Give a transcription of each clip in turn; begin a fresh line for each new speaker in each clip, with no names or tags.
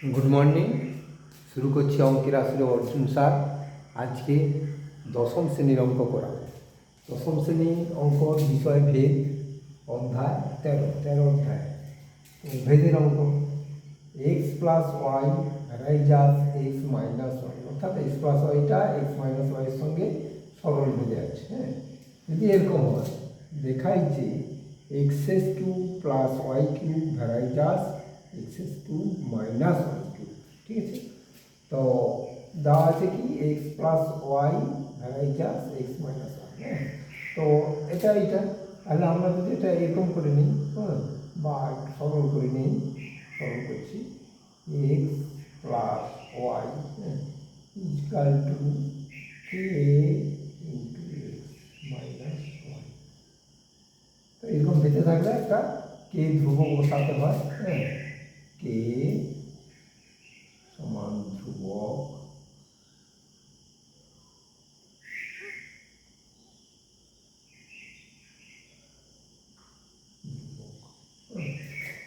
Good morning. শুরু করছি অঙ্কের আসলে অর্জুন স্যার আজকে দশম শ্রেণীর অঙ্ক করা। দশম শ্রেণীর অঙ্ক বিষয় ভেদ, অধ্যায় 13 অধ্যায় ভেদের অঙ্ক। X plus y varies as x minus y, অর্থাৎ এক্স প্লাস ওয়াইটা এক্স মাইনাস ওয়াইয়ের সঙ্গে সরল ভেদে আছে। হ্যাঁ, যদি এরকম হয় দেখাই যে X's cube plus Y cube varies as X's cube minus Y cube. ঠিক আছে, তো দেওয়া আছে কি X plus Y varies as x minus Y. হ্যাঁ, তো এটা তাহলে আমরা যদি এটা এরকম করে নিই, হ্যাঁ, বা সরল করে নিই, সরল করছি X plus Y equal to K into x minus Y. তো এরকম বেঁচে থাকলে একটা কে ধ্রুবক বসাতে হয়। হ্যাঁ, কে সমান ধ্রুবক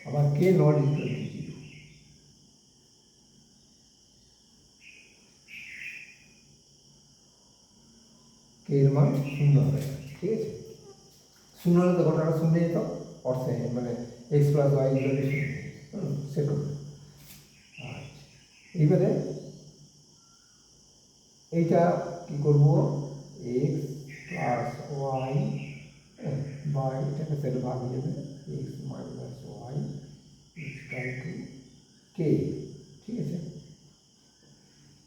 আবার কে নট ইকুয়াল টু জিরো। কে এর মান শূন্য হবে। ঠিক আছে, শূন্য হলে তো ঘটনাটা শূন্য যেত, অর্থে মানে X plus Y equal to শূন্য। সেটু আচ্ছা, এইবারে এইটা কি করব, এক্স প্লাস ওয়াই বা এটাকে সেটা ভাগ হয়ে যাবে x minus y equal to k. ঠিক আছে,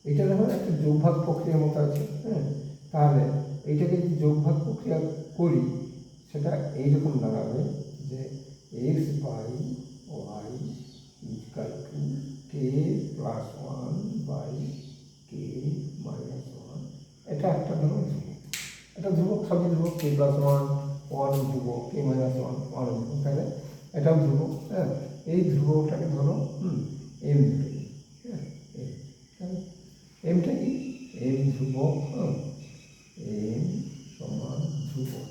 এটা দেখো একটা যোগভাগ প্রক্রিয়ার মতো আছে। হ্যাঁ, তাহলে এইটাকে যদি যোগভাগ প্রক্রিয়া করি সেটা এইরকম দাঁড়াবে যে X by Y equal to K plus one by K minus one. এটা একটা ধরো ধ্রুবক, এটা ধ্রুবক, সবই ধ্রুবক, কে প্লাস ওয়ান ওয়ান ধ্রুবক, কে মাইনাস ওয়ান ওয়ান ধ্রুবক, তাহলে এটাও ধ্রুবক। হ্যাঁ, এই ধ্রুবকটাকে ধরো এম ধরে। হ্যাঁ, এমটা কি এম ধ্রুবক, এম সমান ধ্রুবক।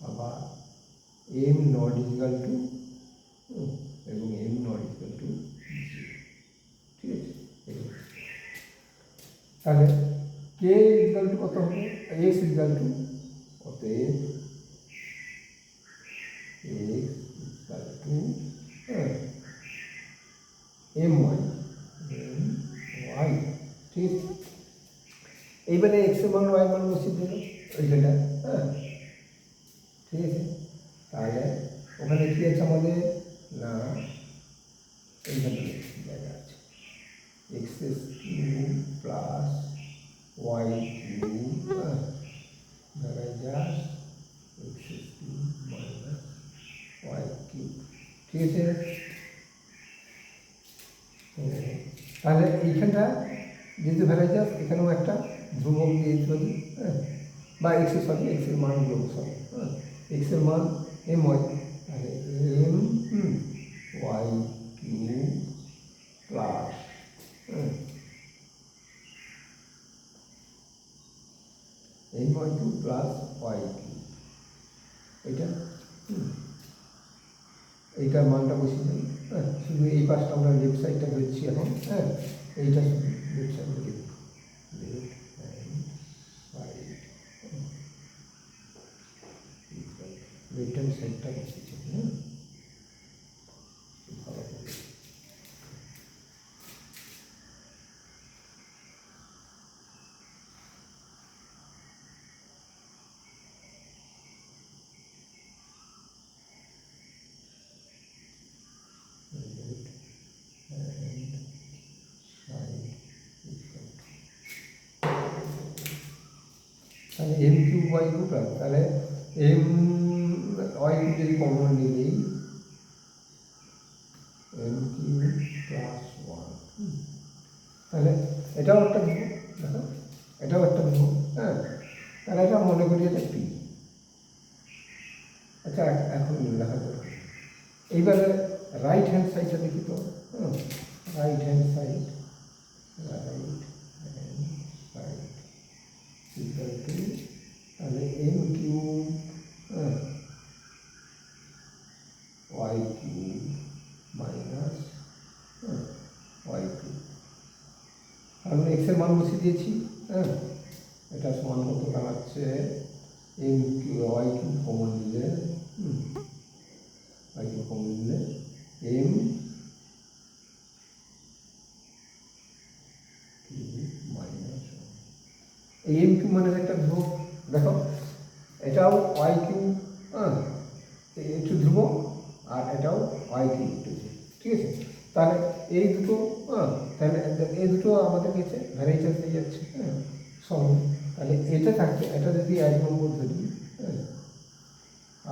আবার এম নট ইকুয়াল টু এবং M not equal to zero. ঠিক আছে, তাহলে কে ইকুয়াল টু কত হবে, এক্স ইকুয়াল টু অতএব X equal to M Y, ঠিক আছে। এইবারে এক্স এর মান ওয়াই মান বসিয়ে দিল ওইখানটা। হ্যাঁ, ঠিক আছে, তাহলে ওখানে কি আছে আমাদের না এইখানে জায়গা আছে x S cube plus Y cube varies as x S cube minus Y cube. ঠিক আছে, তাহলে এইখানটা যেহেতু ভ্যারাইজাস এখানেও একটা ধ্রুবক দিয়ে দিতে পারি। হ্যাঁ, বা এক্সের সরি এক্সের মানগুলো সরি, হ্যাঁ, এক্সের মান এম ওয়াই, তাহলে M Y cube plus M Y cube plus Y cube, এটা এইটার মানটা বসিয়ে দেবে। হ্যাঁ, শুধু এই পাশটা আমরা লেফট সাইডটা ধরছি এখন। হ্যাঁ, এইটা শুধু লেফট সাইডে লিখব, left hand side, left hand সাইডটা বসিয়েছি। হ্যাঁ, ভালো করে তাহলে এম কিউব ওয়াই কিউব, তাহলে এম ওয়াই কিউব যদি কমন নিয়ে দিই এম কিউব প্লাস ওয়ান, তাহলে এটাও একটা ধ্রুবক, দেখো এটাও একটা ধ্রুবক। হ্যাঁ, তাহলে এটা মনে করি এটা পি। আচ্ছা, এখন লেখা দরকার। এইবারে রাইট হ্যান্ড সাইডটা দেখি তো। Right hand side, right hand side equal to, তাহলে এম কিউব এক্স এর মান বসিয়ে দিয়েছি। হ্যাঁ, এটা সমান কত দাঁড়াচ্ছে, M Q Y Q common নিলে, ওয়াই কিউ কমন নিলে এম মাইনাস এই এম কিউ মানে একটা ধ্রুবক। দেখো এটাও ওয়াই কিউ, হ্যাঁ একটু ধ্রুবক, আর এটাও ওয়াই কিউ একটু, ঠিক আছে। তাহলে এই দুটো, তাহলে এই দুটো আমাদের কাছে ভ্যারাইটাস হয়ে যাচ্ছে। হ্যাঁ, সমান। তাহলে এটা থাকছে, এটা যদি 1 নম্বর ধরি, হ্যাঁ,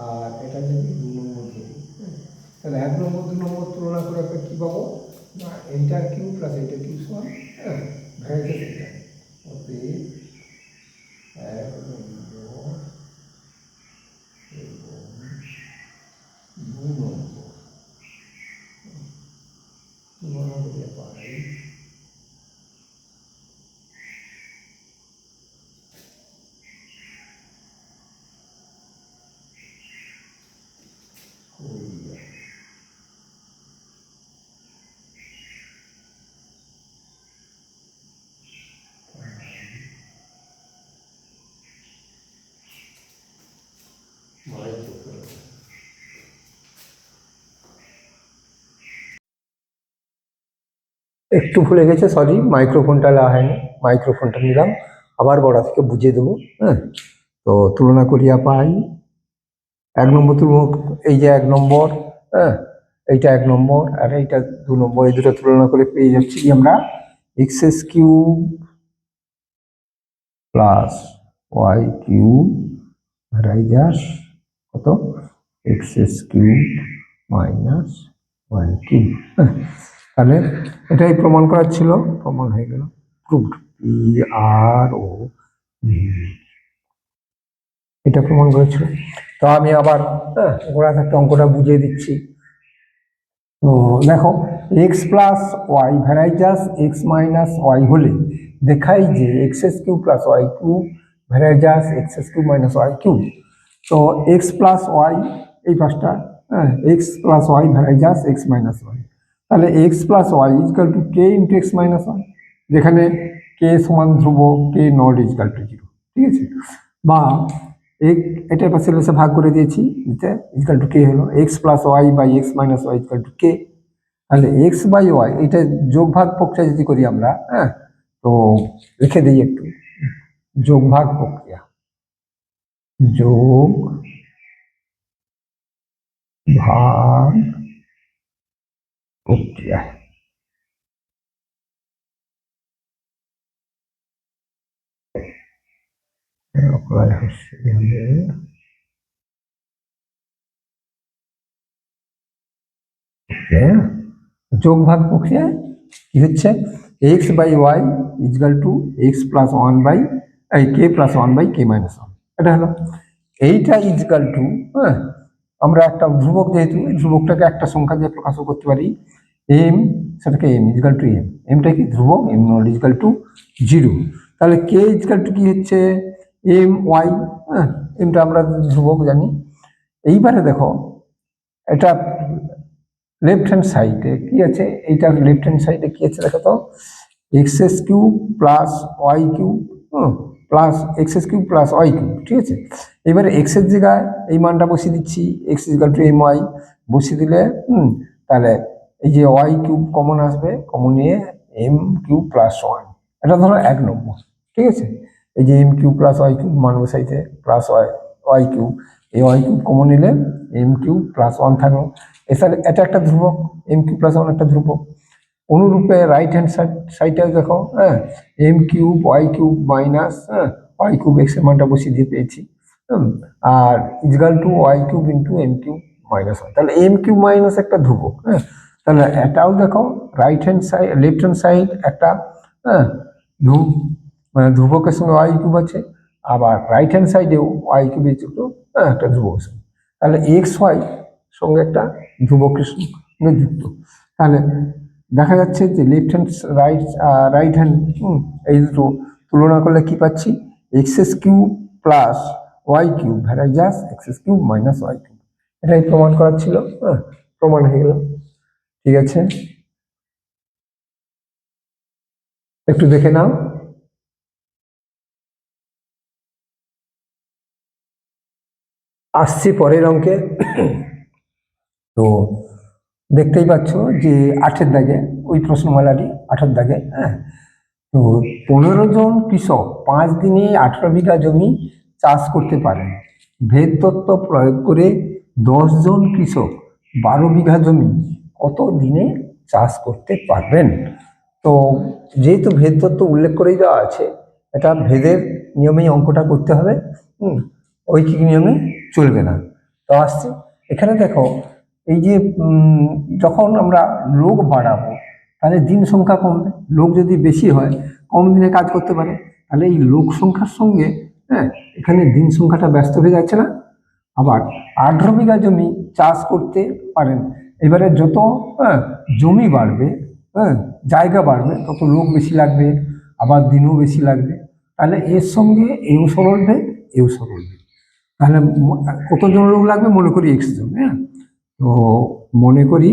আর এটা যদি 2 নম্বর ধরি, হ্যাঁ, তাহলে 1 নম্বর 2 নম্বর তুলনা করে একটা কী পাবো না, এইটা কিউ প্লাস এইটা কিউ সমান, হ্যাঁ, ভ্যারাইটাস এটা। অতএব 1 নম্বর এবং 2 নম্বর তুলনা করে পাই একটু ভুলে গেছে, সরি, মাইক্রোফোনটা নেওয়া হয়নি, মাইক্রোফোনটা নিলাম, আবার গোড়া থেকে বুঝিয়ে দেবো। হ্যাঁ, তো তুলনা করিয়া পাই 1 নম্বর তুলনা, এই যে 1 নম্বর, হ্যাঁ এইটা 1 নম্বর আর এইটা 2 নম্বর, এই দুটো তুলনা করে পেয়ে যাচ্ছি আমরা x S cube plus Y cube varies as কত x S cube minus Y cube. তাহলে এটাই প্রমাণ করার ছিল, প্রমাণ হয়ে গেল, প্রুভড, পি আর ও এটা প্রমাণ করেছিল। তো আমি আবার গোড়া থাকতে অঙ্কটা বুঝিয়ে দিচ্ছি। তো দেখো x plus Y varies as x minus y হলে দেখাই যে এক্স এস cube plus y cube varies as x এস কিউ মাইনাস ওয়াই কিউ। তো এক্স প্লাস ওয়াই এই পাঁচটা, হ্যাঁ, x plus Y varies as x minus y, তাহলে x plus y equal to K into x minus y, যেখানে k সমান ধ্রুব, k not equal to zero, ঠিক আছে। বা এটা পাশে এসে ভাগ করে দিয়েছি, ইজকাল টু কে হলো x plus y by x minus y equal to k. তাহলে এক্স বাই ওয়াই এটা যোগ ভাগ প্রক্রিয়া যদি করি আমরা, হ্যাঁ, তো লিখে দিই একটু, যোগ ভাগ প্রক্রিয়া, যোগ ভাগ প্রক্রিয়া, যোগ ভাগ প্রক্রিয়া কি হচ্ছে, X by Y equal to X plus one by K plus one by K minus one, এটা হলো। এইটা ইজকাল টু, হ্যাঁ, আমরা একটা ধ্রুবক, যেহেতু ধ্রুবকটাকে একটা সংখ্যা দিয়ে প্রকাশ করতে পারি, এম, সেটাকে এম ইজকাল টু এম, এমটা কি ধ্রুবক, M not equal to zero. তাহলে কে ইজকাল টু কি হচ্ছে এম ওয়াই, হ্যাঁ, এমটা আমরা ধ্রুবক জানি। এইবারে দেখো এটা লেফট হ্যান্ড সাইডে কি আছে, এইটা লেফট হ্যান্ড সাইডে কি আছে দেখো তো, x S cube plus Y cube plus x S cube plus Y cube, ঠিক আছে। এবারে এক্স এর জায়গায় এই মানটা বসিয়ে দিচ্ছি, X equal to M Y বসিয়ে দিলে, তাহলে এই যে ওয়াই কিউব কমন আসবে, কমন নিয়ে এম কিউব প্লাস ওয়ান, এটা ধরো 1 নম্বর, ঠিক আছে। এই যে M cube plus Y cube মান বসাইতে প্লাস ওয়াই কিউব, এই ওয়াই কিউব কমন নিলে এম কিউব প্লাস ওয়ান থাকলো। এছাড়া এটা একটা ধ্রুবক, এম কিউব প্লাস ওয়ান একটা ধ্রুবক। অনুরূপে রাইট হ্যান্ড সাইডটাও দেখো, হ্যাঁ, m cube y cube minus, হ্যাঁ, ওয়াই কিউব এক্স এর মানটা বসিয়ে দিয়ে পেয়েছি, আর equal to y cube into m cube minus one, তাহলে এম কিউব মাইনাস একটা ধ্রুবক, হ্যাঁ। তাহলে এটাও দেখো right hand side left hand side একটা, হ্যাঁ, মানে ধ্রুবকের সঙ্গে ওয়াই কিউব আছে, আবার রাইট হ্যান্ড সাইডেও ওয়াই কিউব যুক্ত, হ্যাঁ, একটা ধ্রুবক, তাহলে এক্স ওয়াই সঙ্গে একটা ধ্রুবকের সঙ্গে যুক্ত। তাহলে দেখা যাচ্ছে যে লেফট হ্যান্ড রাইট হ্যান্ড, এই দুটো তুলনা করলে কি পাচ্ছি, x S cube plus Y cube varies as x S cube minus Y cube, এটাই প্রমাণ করার ছিল, হ্যাঁ, প্রমাণ হয়ে গেল। ঠিক আছে, একটু দেখে নাও। আসছি পরের অঙ্কে। তো দেখতেই পাচ্ছ যে 8-এর দাগে ওই প্রশ্নমালাটি 8-এর দাগে, হ্যাঁ। তো 15 জন কৃষক 5 দিনে 18 বিঘা জমি চাষ করতে পারেন। ভেদ তত্ত্ব প্রয়োগ করে 10 জন কৃষক 12 বিঘা জমি কত দিনে চাষ করতে পারবেন? তো যেহেতু ভেদ তত্ত্ব উল্লেখ করেই দেওয়া আছে, এটা ভেদের নিয়মেই অঙ্কটা করতে হবে, ঐকিক নিয়মে চলবে না। তো আসছে এখানে দেখো, এই যে যখন আমরা লোক বাড়াবো তাহলে দিন সংখ্যা কমবে। লোক যদি বেশি হয় কম দিনে কাজ করতে পারে, তাহলে এই লোক সংখ্যার সঙ্গে, হ্যাঁ, এখানে দিন সংখ্যাটা ব্যস্ত হয়ে যাচ্ছে না। আবার 18 বিঘা জমি চাষ করতে পারেন। এবারে যত জমি বাড়বে, হ্যাঁ, জায়গা বাড়বে, তত লোক বেশি লাগবে, আবার দিনও বেশি লাগবে। তাহলে এর সঙ্গে এও সরল ভেদ, এও সরল ভেদ। তাহলে কতজন লোক লাগবে? মনে করি x জন, হ্যাঁ। তো মনে করি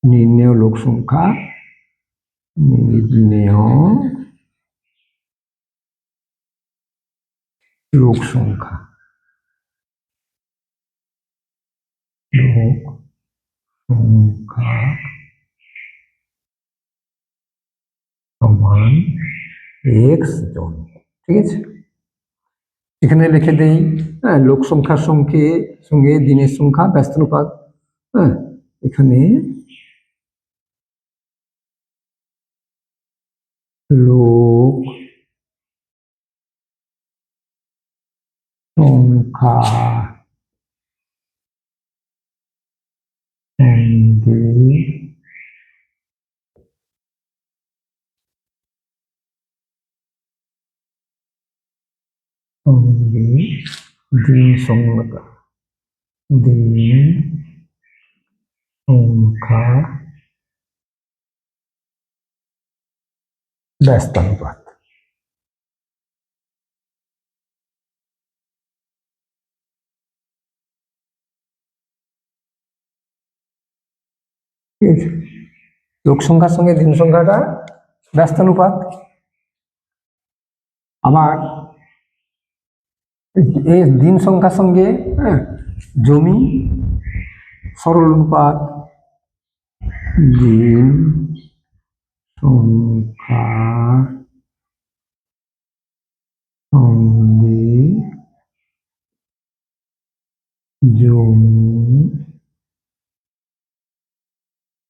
নির্ণেয় লোক সংখ্যা, নির্ণেয় লোক সংখ্যা, লোক সংখ্যা সমান x জন। ঠিক আছে, এখানে লিখে দেই, হ্যাঁ, লোক সংখ্যার সঙ্গে সঙ্গে দিনের সংখ্যা ব্যস্তানুপাত, হ্যাঁ, এখানে লোক সংখ্যা সঙ্গে সঙ্গে দিন সংখ্যা, দিন সংখ্যা ব্যস্তানুপাত। ঠিক আছে, লোক সংখ্যার সঙ্গে দিন সংখ্যাটা ব্যস্তানুপাত। আবার এই দিন সংখ্যার সঙ্গে, হ্যাঁ, জমি সরল অনুপাত, দিন সংখ্যা সঙ্গে জমি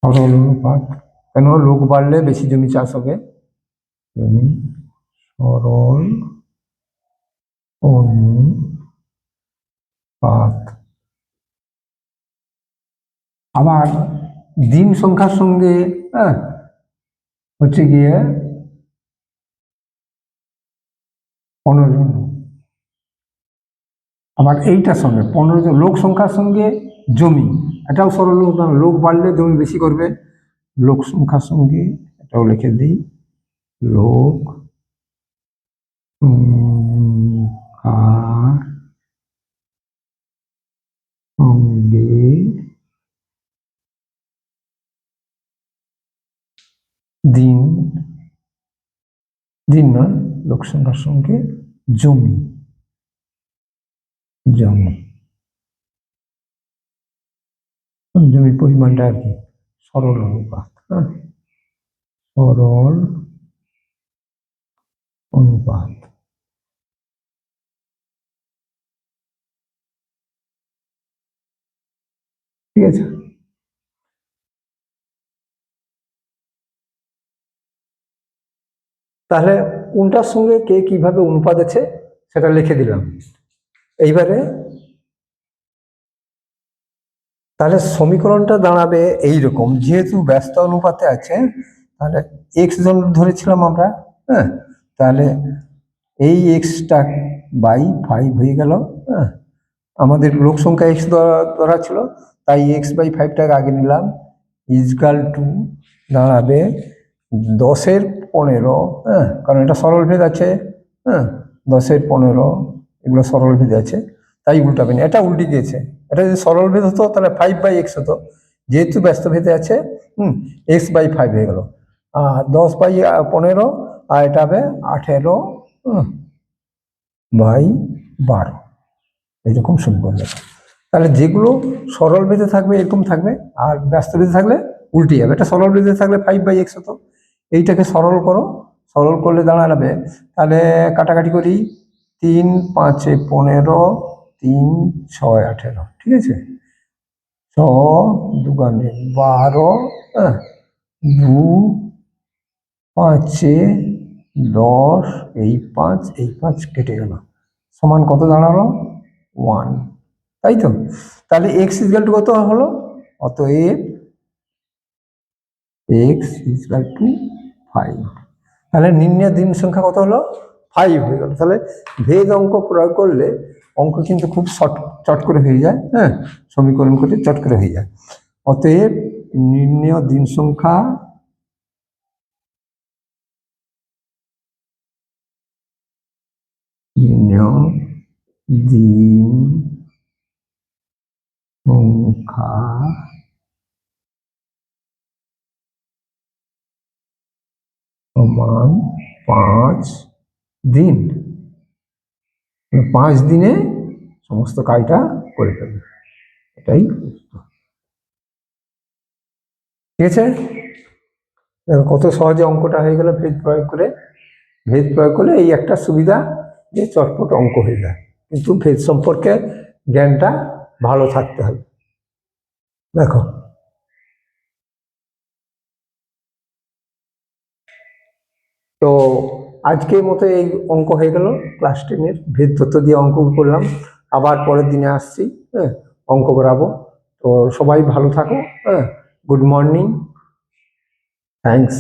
সরল অনুপাত। কেন? লোক বাড়লে বেশি জমি চাষ হবে, জমি সরল অনুপাত। আবার দিন সংখ্যার সঙ্গে, হ্যাঁ, হচ্ছে গিয়ে 15 জন। আবার এইটার সঙ্গে 15 জন লোক সংখ্যার সঙ্গে জমি, এটাও সরল অনুপাত। লোক বাড়লে জমি বেশি করবে, লোক সংখ্যার সঙ্গে এটাও লিখে দিই, লোক সংখ্যার সঙ্গে দিন, দিন নয়, লোক সংখ্যার সঙ্গে জমি, জমি, জমির পরিমাণটা আর কি সরল অনুপাত, হ্যাঁ, সরল অনুপাত। ঠিক আছে, তাহলে কোনটার সঙ্গে কে কিভাবে অনুপাত আছে সেটা লিখে দিলাম। এইবারে তাহলে সমীকরণটা দাঁড়াবে এইরকম, যেহেতু ব্যস্ত অনুপাতে আছে, তাহলে x জন ধরেছিলাম আমরা, হ্যাঁ, তাহলে এই এক্সটা বাই 5 হয়ে গেল, হ্যাঁ। আমাদের লোক সংখ্যা x ধরা ছিল, তাই x/5টাকে আগে নিলাম, ইজকাল টু দাঁড়াবে 10-এর 15, হ্যাঁ, কারণ এটা সরল ভেদ আছে, হ্যাঁ, 10-এর 15 এগুলো সরল ভেদ আছে, তাই উল্টাবেন, এটা উল্টে গিয়েছে। এটা যদি সরল ভেদ হতো তাহলে 5/x হতো, যেহেতু ব্যস্ত ভেদে আছে, x/5 হয়ে গেল। আর 10/15 আর এটা হবে 18 বাই 12, এরকম সম্পূর্ণ। তাহলে যেগুলো সরল বেঁধে থাকবে এরকম থাকবে, আর ব্যস্ত বেঁধে থাকলে উল্টে যাবে। এটা সরল বেঁধে থাকলে 5/x হতো, এইটাকে সরল করো, সরল করলে দাঁড়াবে, তাহলে কাটাকাটি করি, 3 5 15, 3 6 18, ঠিক আছে, 6 দুগুণে 12, 2 5 10, এই 5 কেটে গেল, সমান কত দাঁড়ালো? 1, তাই তো? তাহলে x ইকুয়াল টু কত হলো? অতএব x ইকুয়াল টু 5। তাহলে নির্ণয় দিন সংখ্যা কত হলো? 5 হয়ে গেল। তাহলে ভেদ অঙ্ক প্রয়োগ করলে অঙ্ক কিন্তু খুব চট করে হয়ে যায়, হ্যাঁ, সমীকরণ করলে চট করে হয়ে যায়। অতএব নির্ণয় দিন সংখ্যা নির্ণয় দিন সংখ্যা সমান 5 দিন, 5 দিনে সমস্ত কাজটা করে ফেলবে, এটাই। ঠিক আছে, কত সহজে অঙ্কটা হয়ে গেল ভেদ প্রয়োগ করে। ভেদ প্রয়োগ করলে এই একটা সুবিধা যে চটপট অঙ্ক হয়ে যায়, কিন্তু ভেদ সম্পর্কে জ্ঞানটা ভালো থাকতে হবে। দেখো, তো আজকের মতো এই অঙ্ক হয়ে গেল ক্লাস 10-এর ভেদ তত্ত্ব দিয়ে অঙ্ক করলাম। আবার পরের দিনে আসছি, হ্যাঁ, অঙ্ক করাবো। তো সবাই ভালো থাকো, হ্যাঁ, গুড মর্নিং, থ্যাংকস।